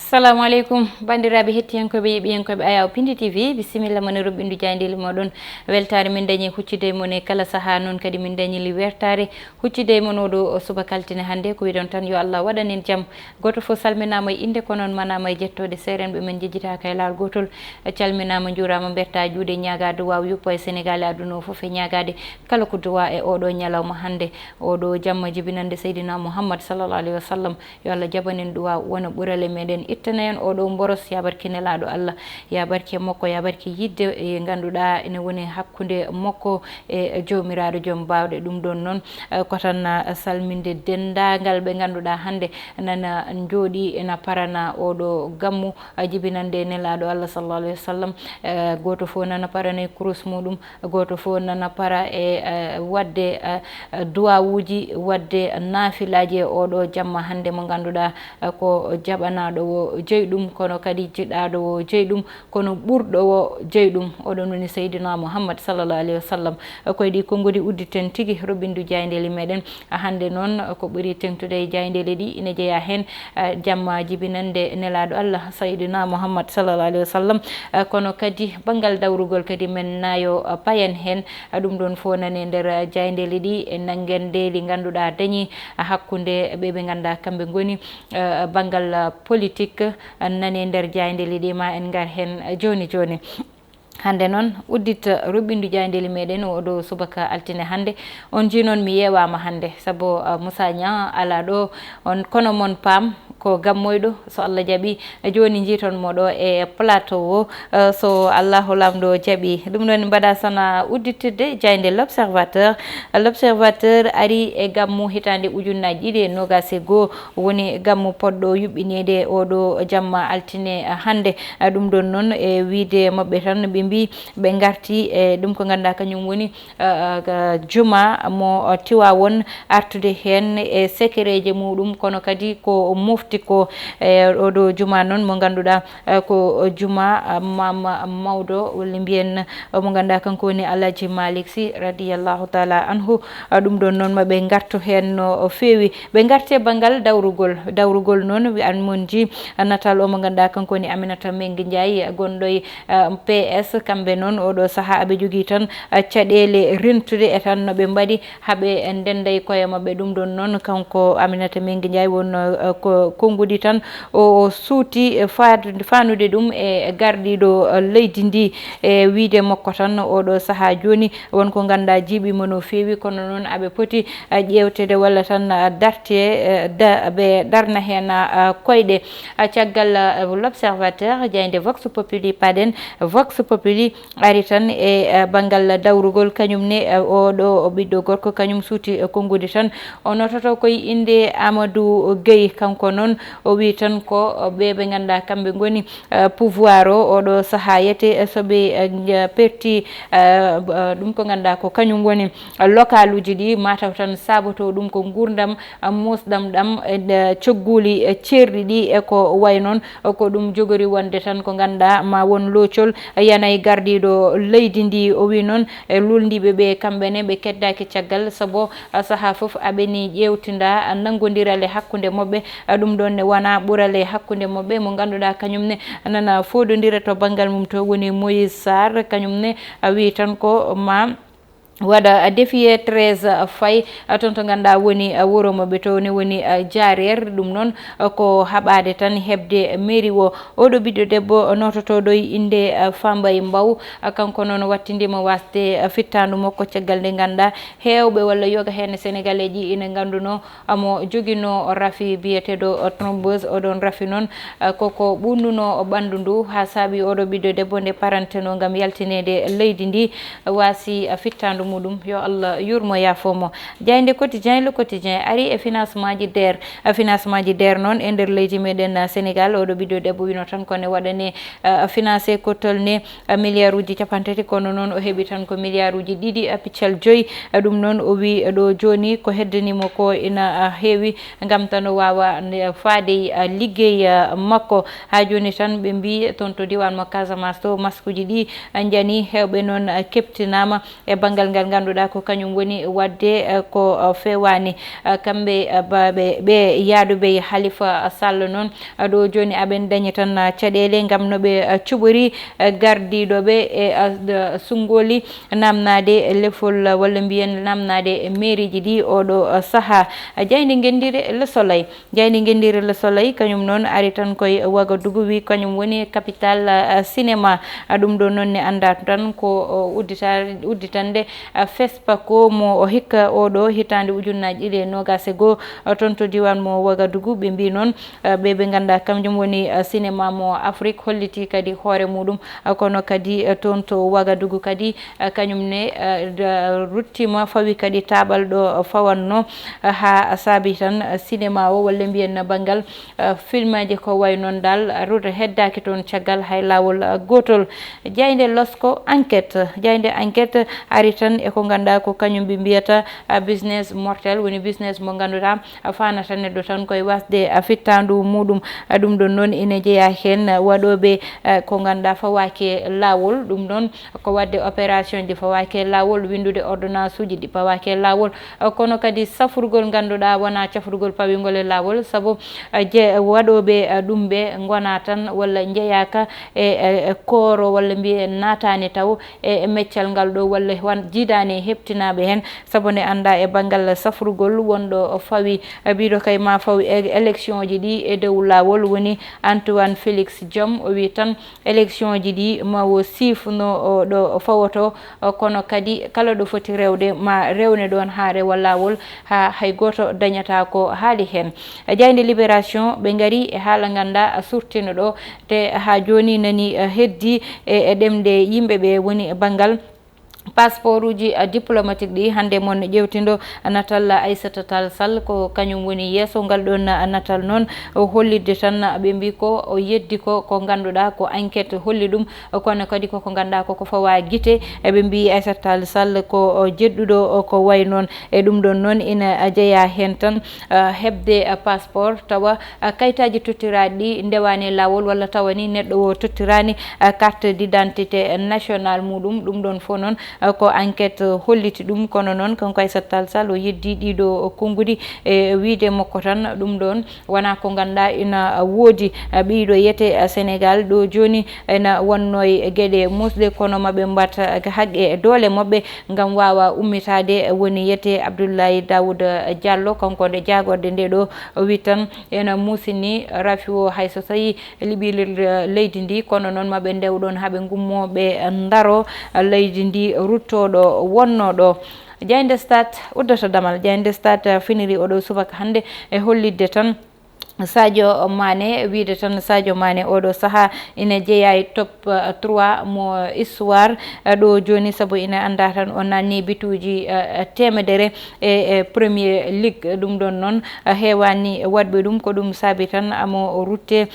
Assalamu alaikum bandiraɓe hettiyankoɓe yiɓiyankoɓe Ayaw Pindi TV bisimilla moon roɓɓindu jayndeli moɗon weltare min dañi huccude mon e kala saaha noon kadi min dañili wertare huccude mon oɗo subaka altine hannde ko wiɗon tan yo Allah waɗanen jaam goto fof salminama e inde ko noon manama e jettode serenɓe men jejjitaka e lawol gotol calminama jurama berta juuɗe ñagade waw yuppo e Sénégal aduna o foof e ñagade kala ko duwa e oɗo ñalawma hannde oɗo jamma jibinande Seydina Mouhammad sallallah alayhi wa sallam yo Allah jaɓanen duwa wona ɓurale meɗen ittana en oɗo boros ya barke nelaɗo Allah ya barke makko ya barke yidde e ganduɗa ene woni hakkude makko e jomiraɗo joom bawɗe ɗum ɗon noon ko tan salminde dendagal ɓe ganduɗa hannde nana jooɗi ena parana oɗo gammu jibinande nelaɗo Allah sallallah alayhi wa sallam goto fof nana parana e kurus muɗum goto fof nana para e wadde duwawuji wadde naafilaji e oɗo jamma hannde mo ganduɗa ko jaɓanaɗo o jeyɗum kono kadi jiɗaɗo o jeyɗum kono ɓurɗo o jeyɗum oɗon woni Seydina Mouhammad sallallah alayhi wa sallam koye ɗi konngodi udditen tigui roɓindu jayndeli meɗen hannde noon ko ɓuuri tengtude e jayndeli ɗi ine jeeya hen jamma jibinande nelaɗo Allah Seydina Mouhammad sallallah alayhi wa sallam kono kadi banggal dawrugol kadi men nayo payen hen ɗum ɗon fof nani nder jayndeli ɗi e nanguendeli ganduɗa dañi hakkude ɓe ganduɗa kamɓe goni banggal politique nani nder jayndeli ɗi ma en gar hen joni joni. Hande noon uddita roɓɓindu jayndeli meɗen oɗo subaka altine hannde on ji noon mi yewama hannde saabu Moussa Niang ala ɗo on kono mon paam ko gammoyɗo so Allah jaaɓi joni jiiton moɗo e plateau o so Allahu lamɗo jaaɓi ɗum ɗon mbaɗa sana udditirde jayde l'observateur ari e gammu hitande ujunnaji ɗiɗi e nogas e goho woni gammu poɗɗo yuɓɓinede oɗo jamma altine hannde ɗum ɗon noon e wiide mabɓe tan ɓe mbi ɓe garti e ɗum ko ganduɗa kañum woni juma mo Tiwawon artude hen e sekereji muɗum kono kadi ko mofti ko oɗo juma noon mo ganduɗa ko juma mama mawɗo walla mbiyen mo ganduɗa kanko woni Alhaji Malick Sy radiyallahu taala anhu ɗum ɗon noon maɓe gartu hen no fewi ɓe garte banggal dawrugol noon wi an mon ji natal o mo ganduɗa kanko woni Aminata Mbengue Ndiaye gonɗo e PS kamɓe noon oɗo saaha aɓe jogui tan caɗele rentude e tan noɓe mbaɗi haaɓe ndenday koye mabɓe ɗum ɗon noon kanko Aminata Mbengue Ndiaye wonno ko konngudi tan o suuti fanude ɗum e garɗiɗo leydi ndi e wiide makko tan oɗo saaha joni wonko ganduɗa jiiɓimo no fewi kono noon aɓe poti ƴewtede walla tan darte ɓe darna hen koyɗe caggal l'observateur jayde vox populi paɗen vox populi ari tan e banggal dawrugol kañum ne oɗo ɓiɗɗo gorko kañum suuti konngudi tan o nototo koye inde Amadou Gueye kanko noon o wi tan ko ɓe ganduɗa kamɓe goni pouvoir o oɗo saaha yete soɓe perti ɗum ko ganduɗa ko kañum woni local uji ɗi mataw tan saboto ɗum ko gurdam musɗam ɗam e cogguli cerɗi ɗi e ko way noon ko ɗum jogori wonde tan ko ganduɗa ma won locol yanayi gardiɗo leydi ndi o wi noon e luldiɓe ɓe kamɓene ɓe keddaki caggal saabu saaha foof aɓeni ƴewtinda nanggodirale hakkude mabɓe ɗum ɗon ne wona ɓurale hakkude mabɓe mo ganduɗa kañum ne nana fododira to banggal mum to woni Moïse Sarr kañum ne wi tan ko ma waɗa défier 13 Faye toon to ganduɗa woni wuuro mabɓe to ne woni Diarére ɗum noon ko haɓade tan hebde mairie o oɗo ɓiɗɗo debbo nototoɗo inde Fambaye Mbow kanko noon wattidima wasde fittandu makko caggal nde ganduɗa hewɓe walla yoga hen sénégalais ji ina ganduno mo joguino raafi biyeteɗo trompeuse oɗon raafi noon koko ɓurnuno ɓandu ndu ha saabi oɗo ɓiɗɗo debbo nde paranteno gam yaltinede leydi ndi wasi fittandu muɗum yo Allah yurmo yafomo jayde quotidien le quotidien ari e financement ji DER noon e nder leydi meɗen Sénégal oɗo ɓiɗɗo debbo wino tan kone waɗane financé ko tolni milliard uji capantati kono noon o heeɓi tan ko milliard uji ɗiɗi piccal joyyi ɗum noon o wi ɗo joni ko heddanimo ko ina heewi gam tan o wawa faade liggey makko ha joni tan ɓe mbi toon to diwan mo Casamance to masque uji ɗi jani hewɓe noon keptinama e banggal ngal ngal ganduɗa ko kañum woni wadde ko fewani kamɓe ɓe yaaduɓe Halifa Sall noon ɗo joni aɓen dañi tan caɗele gam noɓe cuɓori gardiɗoɓe e sungoli namnade lefol walla mbiyen namnade mairie ji ɗi oɗo saaha. Jayde Gendire Le Soleil kañum noon ari tan koye Ouagadougou wi kañum woni capital cinéma ɗum ɗo noon ne anda tan ko udditande FESPACO mo hikka oɗo hitande ujunnaji ɗiɗi e nogas e goho toon to diwan mo Ouagadougou ɓe mbi noon ɓe ganda kamjum woni cinéma mo Afrique holliti kadi hoore muɗum kono kadi toon to Ouagadougou kadi kañum ne ruttima fawi kadi taɓal ɗo fawanno ha saabi tan cinéma o walla mbiyen banggal film aji ko way noon dal ruta heddaki toon caggal hay lawol gotol. Jayde Losko enquête ari tan eko ganda ko kañum ɓe mbiyata business mortel woni business mo ganduɗa fanata neɗɗo tan koye wasde fittandu muɗum ɗum ɗon noon ine jeeya hen waɗoɓe ko ganduɗa fawake lawol ɗum ɗon ko wadde opération ji fawake lawol windude ordonnance uji ɗi pawake lawol kono kadi safrugol ganduɗa wona cafrugol pawigol e lawol saabu waɗoɓe ɗum ɓe gona tan walla jeeyaka e kooro walla mbiye natani taw e meccal ngal ɗo walla jiidani heptinaɓe hen saabu ne anda e banggal safrugol wonɗo fawi biɗo kay ma fawi élection ji ɗi e dow lawol woni Antoine Félix Diome o wi tan élection ji ɗi mawo sifno ɗo fawoto kono kadi kala ɗo foti rewde ma rewne ɗon ha rewa lawol ha hay goto dañata ko haali hen. Jayde Libération ɓe gari e haala ganda surtino ɗo te ha joni nani heddi e ɗemde yimɓeɓe woni banggal passeport uji diplomatique ɗi hande mon ƴewtindo natal Aissata Tall Sall ko kañum woni yeeso ngal ɗon natal noon hollidde tan ɓe mbi ko o yeddi ko ganduɗa ko enquête holli ɗum kono kadi koko ganduɗa koko fawa guite eɓe mbi Aissata Tall Sall ko jedduɗo ko way noon e ɗum ɗon noon ina jeeya hen tan hebde passeport tawa kayitaji tottiraɗi ɗi ndewani lawol walla tawa ni neɗɗo o tottirani carte d'identité nationale muɗum ɗum ɗon fo noon ko enquête holliti ɗum kono noon kanko Aissata Tall Sall o yeddi ɗiɗo konngudi e wiide makko tan ɗum ɗon wona ko ganduɗa ina woodi ɓiɗo yiyete Sénégal ɗo joni ena wonno e gueɗe musde kono maɓe mbatta haqqe e doole mabɓe gam wawa ummitade woni yiyete Abdoulaye Daouda Diallo kanko nde jagorde nde ɗo wi tan ena musini rafi o hayso tawi liɓilir leydi ndi kono noon maɓe ndewɗon haaɓe gummoɓe daro leydi ndi ruttoɗo wonnoɗo. Jayde Stade uddata damal. Jayde Stade finiri oɗo subaka hande e hollidde tan Sadio Mané wiide tan Sadio Mané oɗo saaha ina jeeya e top 3 mo histoire ɗo joni saabu ina anda tan o nanni bituji temedere e Premier League ɗum ɗon noon hewani waɗɓe ɗum ko ɗum saabi tan amo rutte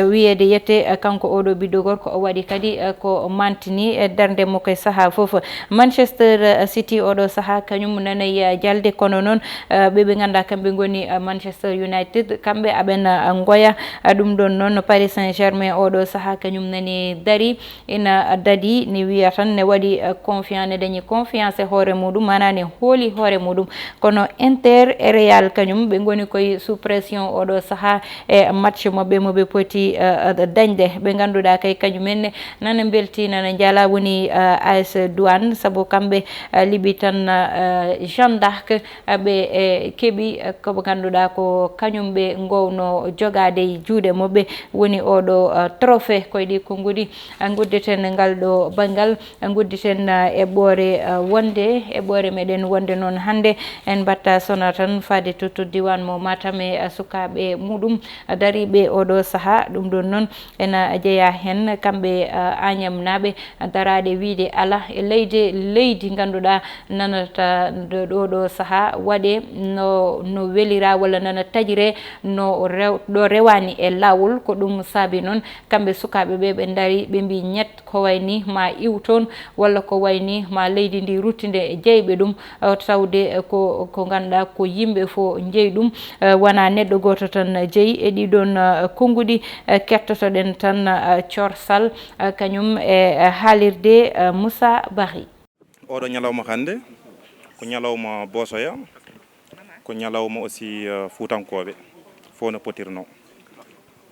wiyede yette kanko oɗo ɓiɗɗo gorko o waɗi kadi ko mantini e darde makko e saaha foof. Manchester City oɗo saaha kañum nanayi jalde kono noon ɓeɓe ganda kamɓe goni Manchester United kamɓe aɓen goya ɗum ɗon noon Paris Saint-Germain oɗo saaha kañum nani dari ina dadi ni wiya tan ne waɗi confiance ne dañi confiance e hoore muɗum mana ne hooli hoore muɗum kono Inter e Real kañum ɓe goni koye sous pression oɗo saaha e match mabɓe moɓe poti dañde ɓe ganduɗa kay kañumenne nana belti nana jaala woni AS Douane saabu kamɓe liɓi tan Jeanne d'Arc ɓe keeɓi koɓe ganduɗa ko kañum ɓe gowno jogade e juuɗe mabɓe woni oɗo trophée koye ɗi konngudi gudditen ngal ɗo banggal gudditen eɓɓore wonde eɓɓore meɗen wonde noon hande en batta sona tan fade to diwan mo Matam e sukaɓe muɗum dariɓe oɗo saaha ɗum ɗon noon ena jeeya hen kamɓe Agnam naɓe darade wiide ala e leydi ganduɗa nanata ɗo saaha waɗe no welira walla nana tajire no ɗo rewani e lawol ko ɗum saabi noon kamɓe sukaɓe ɓe dari ɓe mbi ñett ko wayni ma iw toon walla ko wayni ma leydi ndi ruttide jeyɓe ɗum tawde ko ganduɗa ko yimɓe fo jeeyi ɗum wona neɗɗo goto tan jeeyi e ɗiɗon konngudi kettotoɗen tan corsal kañum e haalirde Moussa Bari. oɗo ñalawma hande ko ñalawma Bosoya ko ñalawma aussi Fuutankoɓe fof no potirno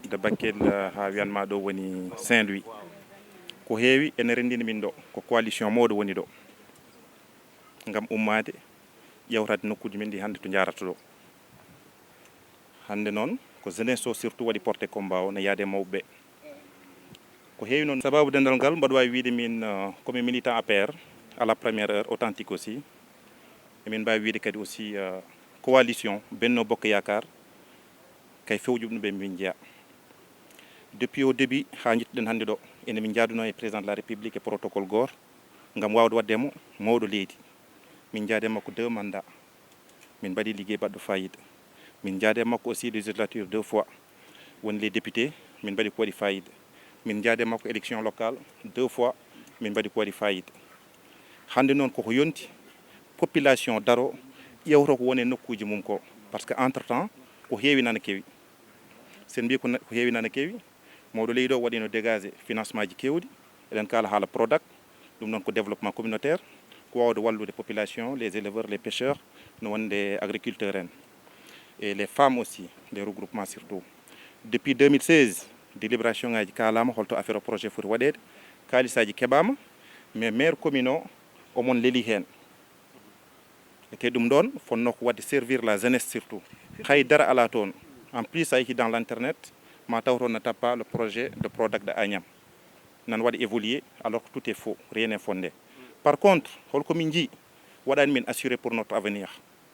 de Bakel ha wiyanma ɗo woni Saint-Louis ko heewi ene rendini min ɗo ko coalition mawɗo woni ɗo ngam ummade ƴewtade nokkuji men ɗi hande to jarata ɗo hande noon ko jeunesse o surtout waɗi porté combat o no yaade mawɓe ko heewi noon sababu dendal ngal mbaɗa wawi wiide min komi militant APR à la première heure authentique aussi emin mbawi wiide kadi aussi coalition Benno Bokk Yakar kay fewjuɓe ɓe min jeeya depuis au début ha jittuɗen hande ɗo ene min jaaduno e président de la république e protocole goto ngam wawde waddemo mawɗo leydi min jaade makko 2 mandat min mbaɗi ligguey baɗɗo fayida min jaade makko aussi législature 2 fois woni les députés min mbaɗi ko waɗi fayida min jaade makko élection locale 2 fois min mbaɗi ko waɗi fayida hande noon koko yonti population daro ƴewto ko woni nokkuji mum ko par ce que entre temps ko heewi nana kewi sen mbi ko heewi nana kewi mawɗo leydi o waɗino dégagé financement ji kewɗi eɗen kala haala Prodac ɗum noon ko développement communautaire ko wawde wallude population les éleveurs les pêcheurs no wonde agriculteurs en et les femmes aussi les regroupements surtout depuis 2016 délibération ngaji kalama holto affaire o projet foti waɗede kalisaji keɓama mais maire commune o omon leeli hen te ɗum ɗon fonno ko wadde servir la jeunesse surtout haydara ala toon en plus a yeehi dans l'internet ma taw toon ne tappa le projet de Prodac de Agnam nan waɗi évoluer alors que tout est faux rien n'est fondé par contre holko min jii waɗani min assurer pour notre avenir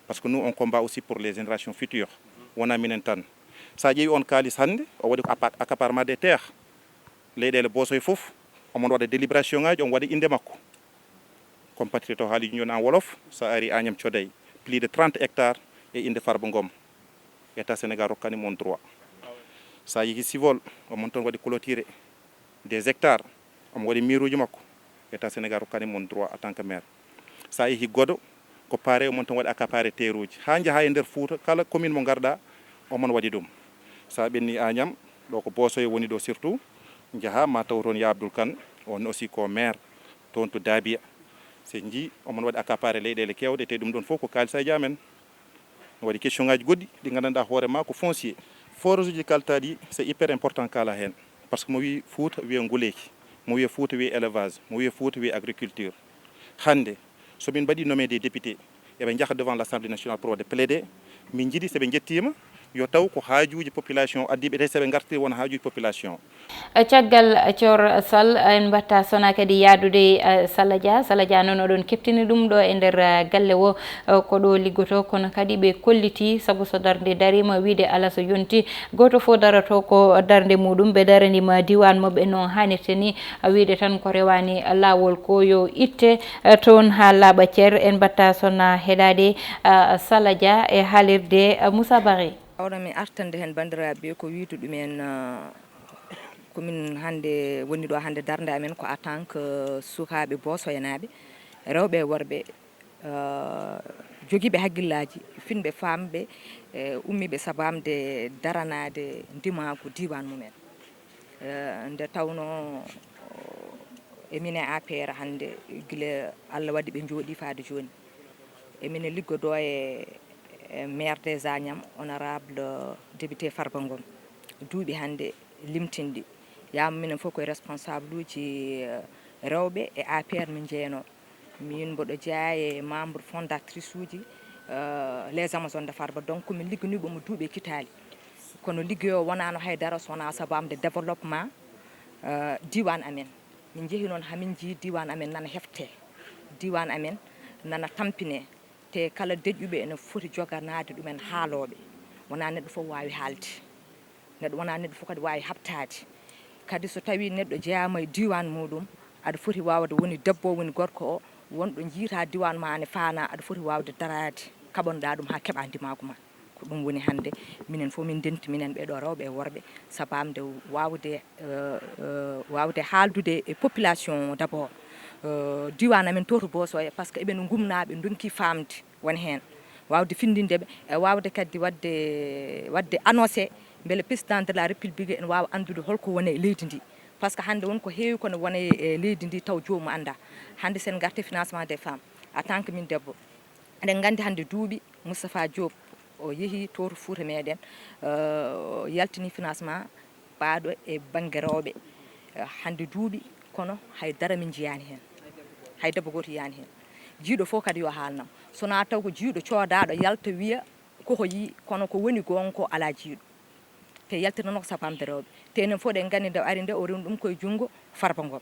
parce que nous on combat aussi pour les générations futures wona minen tan sa ƴeewi on kalis hande o waɗi ko accaparement des terres leyɗele Bosoye foof omon waɗa délibération ngaji on waɗi inde makko compatriote o haali joni en wolof sa ari Agnam Thioday plus de 30 hectares e inde Farba Ngom état Sénégal rokkani mon droit sa yeehi Civol omon toon waɗi clôturé des hectares omo waɗi miruji makko état Sénégal rokkani mon droit en tant que maire sa yeehi Godo ko paare omon toon waɗi accaparé terre uji ha jaaha e nder Fouta kala commune mo garɗa omon waɗi ɗum sa ɓenni Agnam ɗo ko Bosoye woni ɗo surtout jaaha ma taw toon Ya Abdoul Kane on aussi ko maire toon to Dabia se jii omon waɗi accaparé leyɗele kewɗe te ɗum ɗon fof ko kalisaji amen waɗi question ngaji goɗɗi ɗi gandanɗa hoorema ko foncier forage uji kaltaɗi c'est hyper important kala hen par ce que mo wi Fouta wiye nguleyki mo wiye Fouta wiye élevage mo wiye Fouta wiye agriculture hande somin mbaɗi nommé des députés eɓe jaaha devant l'Assemblée nationale pour wade plaider min jiiɗi seɓe jettima yo taw ko haajuji population addiɓe te seɓe gartiri wona haajuji population caggal Thior Sall en batta sona kadi yaadude Salla Dia noon oɗon keptini ɗum ɗo e nder galle o ko ɗo liggoto kono kadi ɓe kolliti saabu so darde darima wiide ala so yonti goto fof darato ko darde muɗum ɓe daranima diwan moɓe no hannirta ni wiide tan ko rewani lawol ko yo itte toon ha laaɓa ceer en batta sona heɗade Salla Dia e haalirde Moussa Barry awɗo mi artande hen bandiraɓe ko wiidu ɗumen komin hande woni ɗo hande darde amen ko en tant que sukaɓe Bosoyenaɓe rewɓe worɓe joguiɓe hagguillaji finɓe famɓe ummiɓe sabamde daranade ndimagu diwan mumen nde tawno emine APR hande guila Allah waɗi ɓe jooɗi faade joni emine liggodo e maire des Agnam honorable député Farba Ngom duuɓi hande limtinɗi yama minen fof koye responsable uji rewɓe e APR min jeeyano min mboɗo jeeya e membre fondatrice uji les Amazones de Farba donc min ligginiɓomo duuɓi kitali kono ligguey o wonano haydara sowona sabamde développement diwan amen min jeehi noon hamin jii diwan amen nana hefte diwan amen nana tampine te kala deƴƴuɓe ene foti joganade ɗumen haaloɓe wona neɗɗo fof wawi haalde neɗɗo wona neɗɗo fof kadi wawi habtade kadi so tawi neɗɗo jeeyama e diwan muɗum aɗa foti wawde woni debbo woni gorko o wonɗo jiita diwan ma ne faana aɗa foti wawde darade kaɓonoɗa ɗum ha keeɓa ndimagu ma ko ɗum woni hande minen fof min denti minen ɓeɗo rewɓe e worɓe sabamde wawde haaldude e population d' abord diwan amen to to Bosoye par ce que eɓen gumnaɓe donki famde won hen wawde findindeɓe e wawde kadi wadde annoncé beele président de la république ene wawa andude holko woni e leydi ndi par ce que hande won ko heewi kono wona e leydi ndi taw joomu anda hande sen garte financement des femmes en tant que min debbo eɗen gandi hande duuɓi Moustapha Diop o yeehi to Fouta meɗen yaltini financement baaɗo e banggue rewɓe hande duuɓi kono haydara min jiyani hen hay debbo goto yiyani hen jiiɗo fof kadi yo haalnam sona taw ko jiiɗo coodaɗo yalta wiya koko yi kono ko woni gonga ko ala jiiɗo te yaltirano ko sapamde rewɓe te enen fof ɗen gandi nde ari nde o rewni ɗum koye junggo Farba Ngom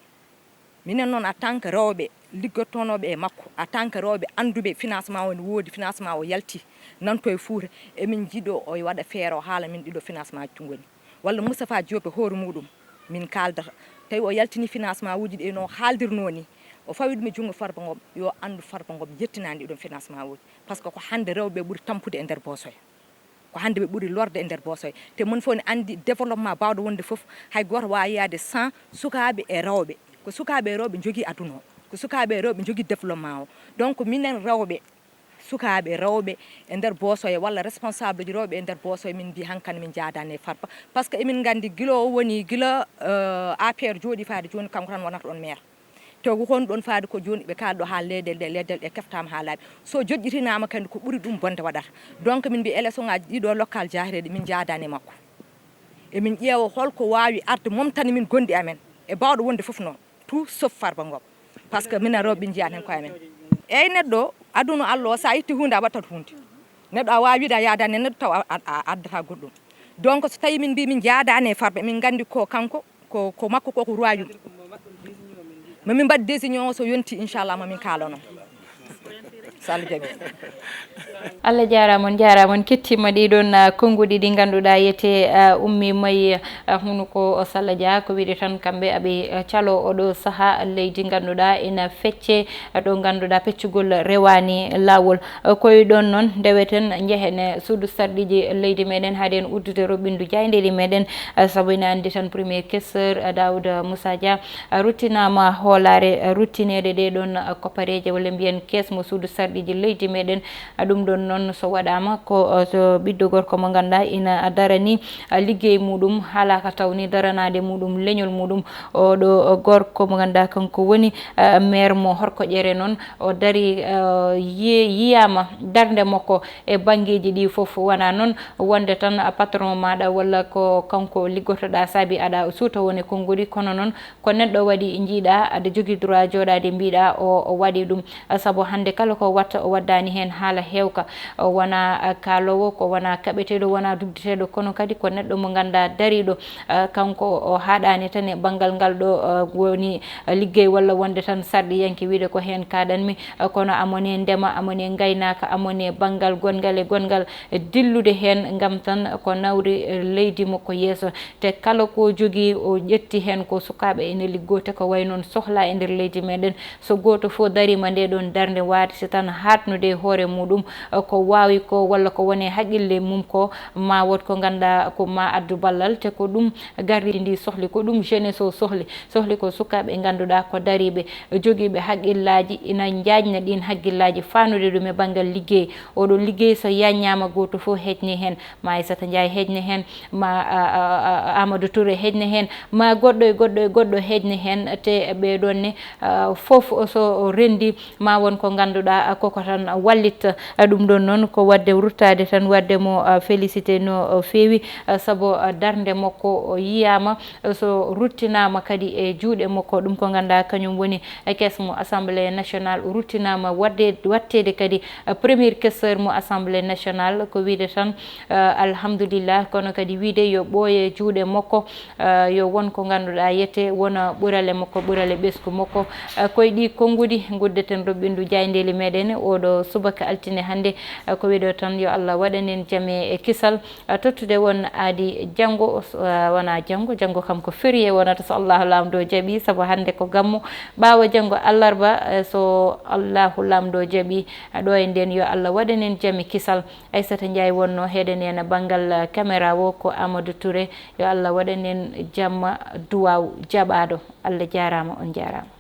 minen noon en tant que rewɓe liggottonoɓe e makko en tant que rewɓe anduɓe financement o ne woodi financement o yalti nanto e Fouta emin jiiɗo o waɗa feere o haala min ɗiɗo financement ji goni walla Moustapha Diop e hoore muɗum min kaldata tawi o yaltini financement uji ɗi no haaldirno ni o fawi ɗum e junggo Farba Ngom yo andu Farba Ngom yettinani ɗiɗon financement uji par ce que ko hande rewɓe ɓuuri tampude e nder Bosoya ko hande ɓe ɓuuri lorde e nder Bosoya te mon fof ne andi développement bawɗo wonde foof hay goto wawi yaade sans sukaɓe e rewɓe ko sukaɓe e rewɓe jogui aduna o ko sukaɓe e rewɓe jogui développement o donc minen rewɓe sukaɓe rewɓe e nder Bosoya walla responsable ji rewɓe e nder Bosoya min mbi hankkandi min jaadani e Farba par ce que emin gandi guila o woni guila APR jooɗi faade joni kanko tan wonata ɗon maire te ko hon ɗon faade ko joni ɓe kalɗo ha leydel ɗe keftama ha laaɓi so joƴƴitinama kandi ko ɓuuri ɗum bonde waɗata donc min mbi élection ngaji ɗiɗo local jahireɗe min jaadani e makko emin ƴeewa holko wawi arde momtani min gondi amen e bawɗo wonde foof noon tout sauf Farba Ngom par ce que minen rewɓe jiyani hen koye amen eyyi neɗɗo aduna Allah o sa itti hunde a wattat hunde neɗɗo a wawi wiide a yaadani e neɗɗo taw a addata goɗɗum donc so tawi min mbi min jaadani e Farba min gandi ko kanko ko makko koko royaume mamin mbaɗ décision o so yonti inchallah mamin kalano so Allah jaaɓi Allah jaramon kettima ɗiɗon konguɗi ɗi ganduɗa yete ummi mayi hunuko Salla Dia ko wiide tan kamɓe aɓe calo oɗo saaha leydi ganduɗa ina fecce ɗo ganduɗa peccugol rewani lawol koye ɗon noon ndeweten jeehen suudu sarɗiji leydi meɗen haade en uddude roɓindu jaydeli meɗen saabu ina andi tan premier questeur Daouda Moussa Dia ruttinama hoolare ruttinede ɗe ɗon koppareje walla mbiyen caisse mo suudu sarɗiji leydi meɗen ɗum ɗon noon so waɗama ko so ɓiɗɗo gorko mo ganduɗa ina darani liggey muɗum haalaka tawni daranade muɗum leñol muɗum oɗo gorko mo ganduɗa kanko woni maire mo Horkoƴere noon o dari yiyama darde makko e banggueji ɗi foof wona noon wonde tan patron maɗa walla ko kanko liggotoɗa saabi aɗa suuta woni konngudi kono noon ko neɗɗo waɗi jiiɗa aɗa jogui droit joɗade mbiɗa o waɗi ɗum saabu hande kala ko watta o waddani hen haala hewka wona kalowo ko wona kaɓeteɗo wona dubdeteɗo kono kadi ko neɗɗo mo ganduɗa dariɗo kanko o haɗani tan e banggal ngal ɗo woni liggey walla wonde tan sarɗi yanke wiide ko hen kaɗanmi kono amone ndema amone gaynaka amone banggal gongal e gongal dillude hen gam tan ko nawri leydi makko yeeso te kala ko jogui o ƴetti hen ko sukaɓe ene liggote ko way noon sohla e nder leydi meɗen so goto fo darima nde ɗon darde wati tan hatnude hoore muɗum ko wawi ko walla ko woni haqqille mum ko ma wot ko ganduɗa ko ma addu ballal te ko ɗum gardi ndi sohli ko ɗum jeunesse o sohli ko sukaɓe ganduɗa ko dariɓe joguiɓe haqqillaji ina jajna ɗin haqqillaji fanude ɗum e banggal liggey oɗon liggey so yanñama goto fo heƴni hen ma Aissata Ndiaye heƴni hen ma Amadou Touré heƴni hen ma goɗɗo e goɗɗo e goɗɗo heƴni hen te ɓeɗon ne foof so rendi ma won ko ganduɗa koko tan wallitta ɗum ɗon noon ko wadde ruttade tan wadde mo félicité no feewi saabu darde makko yiyama so ruttinama kadi e juuɗe makko ɗum ko ganduɗa kañum woni caisse mo assemblée nationale ruttinama wattede kadi premier questeur mo assemblée nationale ko wiide tan alhamdulillah kono kadi wiide yo ɓooye juuɗe makko yo won ko ganduɗa yette wona ɓurale makko ɓurale ɓesgu makko koye ɗi konngudi guddeten roɓɓindu jaydeli meɗen oɗo subaka altine hande ko wiɗo tan yo Allah waɗanen jaame e kisal tottude won aadi janggo wona janggo kam ko férié wonata so Allahu lamdo jaaɓi saabu hande ko gammu ɓawa janggo allarba so Allahu lamdo jaaɓi ɗo e nden yo Allah waɗanen jaame kisal Aissata Ndiaye wonno heɗen banggal caméra o ko Amadou Touré yo Allah waɗanen jamma duwaw jaɓaɗo Allah jarama on jarama.